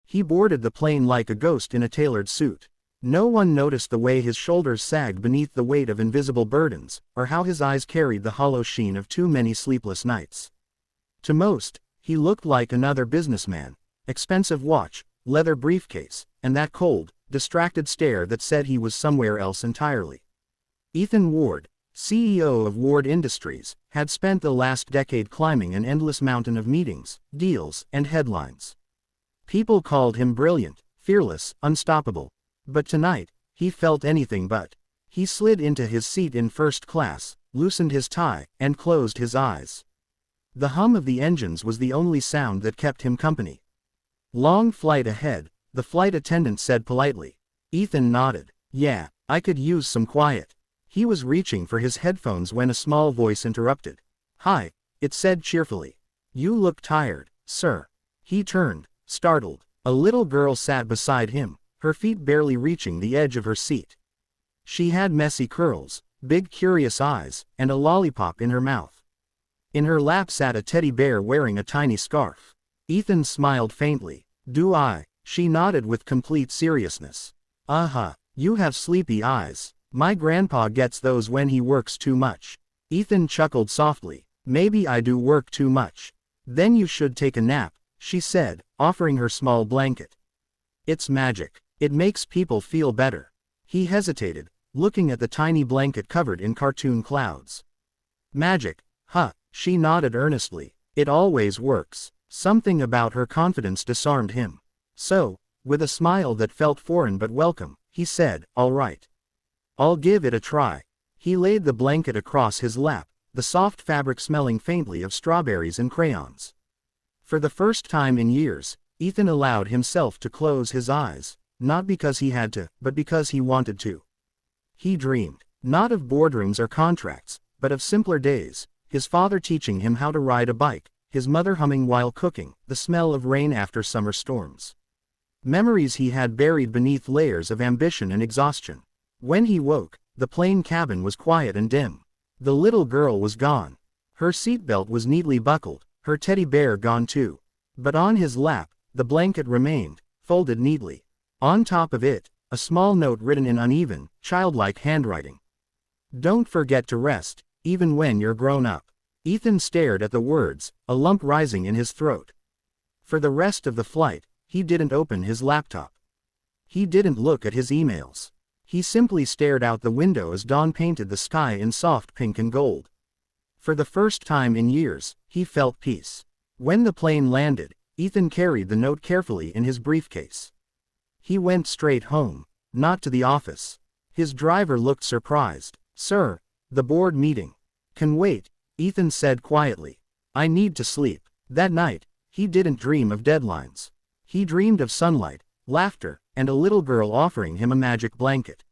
He boarded the plane like a ghost in a tailored suit. No one noticed the way his shoulders sagged beneath the weight of invisible burdens, or how his eyes carried the hollow sheen of too many sleepless nights. To most, he looked like another businessman. Expensive watch, leather briefcase, and that cold, distracted stare that said he was somewhere else entirely. Ethan Ward, CEO of Ward Industries, had spent the last decade climbing an endless mountain of meetings, deals, and headlines. People called him brilliant, fearless, unstoppable. But tonight, he felt anything but. He slid into his seat in first class, loosened his tie, and closed his eyes. The hum of the engines was the only sound that kept him company. "Long flight ahead," the flight attendant said politely. Ethan nodded. "Yeah, I could use some quiet." He was reaching for his headphones when a small voice interrupted. "Hi," it said cheerfully. "You look tired, sir." He turned, startled. A little girl sat beside him, her feet barely reaching the edge of her seat. She had messy curls, big curious eyes, and a lollipop in her mouth. In her lap sat a teddy bear wearing a tiny scarf. Ethan smiled faintly. "Do I?" She nodded with complete seriousness. "Uh-huh, you have sleepy eyes. My grandpa gets those when he works too much." Ethan chuckled softly. "Maybe I do work too much. Then you should take a nap," she said, offering her small blanket. "It's magic. It makes people feel better." He hesitated, looking at the tiny blanket covered in cartoon clouds. "Magic, huh?" She nodded earnestly. "It always works." Something about her confidence disarmed him. So, with a smile that felt foreign but welcome, he said, "All right. I'll give it a try." He laid the blanket across his lap, the soft fabric smelling faintly of strawberries and crayons. For the first time in years, Ethan allowed himself to close his eyes, not because he had to, but because he wanted to. He dreamed, not of boardrooms or contracts, but of simpler days, his father teaching him how to ride a bike, his mother humming while cooking, the smell of rain after summer storms. Memories he had buried beneath layers of ambition and exhaustion. When he woke, the plane cabin was quiet and dim. The little girl was gone. Her seatbelt was neatly buckled, her teddy bear gone too. But on his lap, the blanket remained, folded neatly. On top of it, a small note written in uneven, childlike handwriting. "Don't forget to rest, even when you're grown up." Ethan stared at the words, a lump rising in his throat. For the rest of the flight, he didn't open his laptop. He didn't look at his emails. He simply stared out the window as dawn painted the sky in soft pink and gold. For the first time in years, he felt peace. When the plane landed, Ethan carried the note carefully in his briefcase. He went straight home, not to the office. His driver looked surprised. "Sir, the board meeting can wait," Ethan said quietly. "I need to sleep." That night, he didn't dream of deadlines. He dreamed of sunlight, laughter, and a little girl offering him a magic blanket.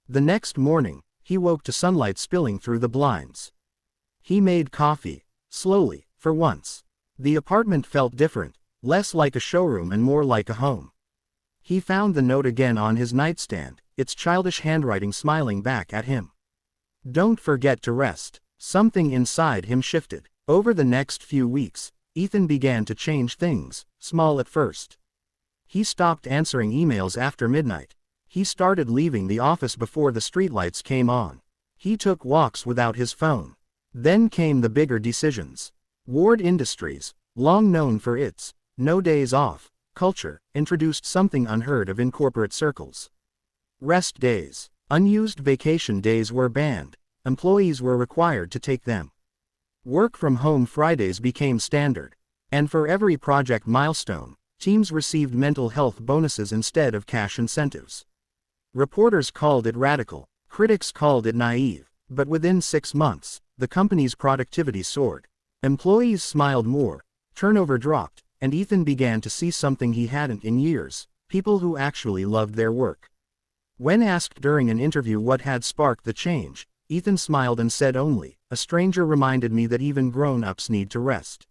The next morning, he woke to sunlight spilling through the blinds. He made coffee, slowly, for once. The apartment felt different, less like a showroom and more like a home. He found the note again on his nightstand, its childish handwriting smiling back at him. "Don't forget to rest." Something inside him shifted. Over the next few weeks, Ethan began to change things, small at first. He stopped answering emails after midnight. He started leaving the office before the streetlights came on. He took walks without his phone. Then came the bigger decisions. Ward Industries, long known for its no days off culture, introduced something unheard of in corporate circles. Rest days. Unused vacation days were banned. Employees were required to take them. Work from home Fridays became standard. And for every project milestone, teams received mental health bonuses instead of cash incentives. Reporters called it radical. Critics called it naive. But within 6 months, the company's productivity soared. Employees smiled more, turnover dropped, and Ethan began to see something he hadn't in years: people who actually loved their work. When asked during an interview what had sparked the change, Ethan smiled and said only, "A stranger reminded me that even grown-ups need to rest."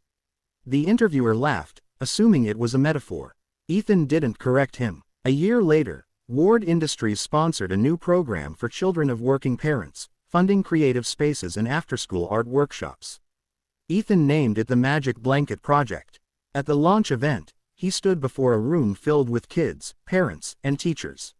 The interviewer laughed, assuming it was a metaphor. Ethan didn't correct him. A year later, Ward Industries sponsored a new program for children of working parents, funding creative spaces and after-school art workshops. Ethan named it the Magic Blanket Project. At the launch event, he stood before a room filled with kids, parents, and teachers.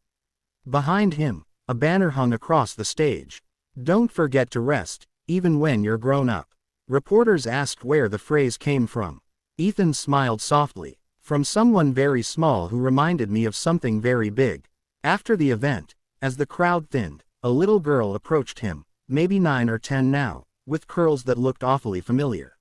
Behind him, a banner hung across the stage. "Don't forget to rest, even when you're grown up." Reporters asked where the phrase came from. Ethan smiled softly. "From someone very small who reminded me of something very big." After the event, as the crowd thinned, a little girl approached him, maybe 9 or 10 now, with curls that looked awfully familiar.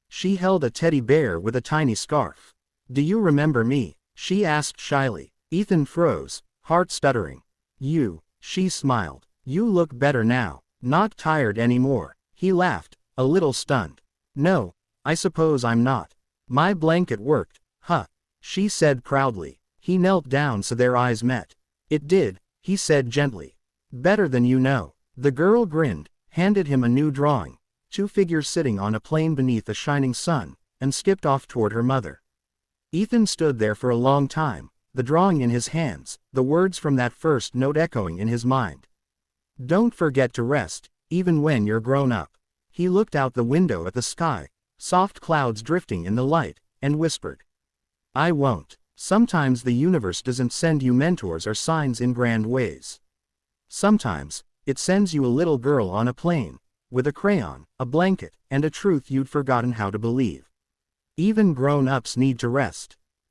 She held a teddy bear with a tiny scarf. "Do you remember me?" she asked shyly. Ethan froze, heart stuttering. "You," she smiled. "You look better now. Not tired anymore." He laughed, a little stunned. "No, I suppose I'm not. My blanket worked, huh?" she said proudly. He knelt down so their eyes met. "It did," he said gently. "Better than you know." The girl grinned, handed him a new drawing, 2 figures sitting on a plain beneath a shining sun, and skipped off toward her mother. Ethan stood there for a long time, the drawing in his hands, the words from that first note echoing in his mind. "Don't forget to rest, even when you're grown up." He looked out the window at the sky, soft clouds drifting in the light, and whispered, "I won't." Sometimes the universe doesn't send you mentors or signs in grand ways. Sometimes, it sends you a little girl on a plane, with a crayon, a blanket, and a truth you'd forgotten how to believe. Even grown-ups need to rest.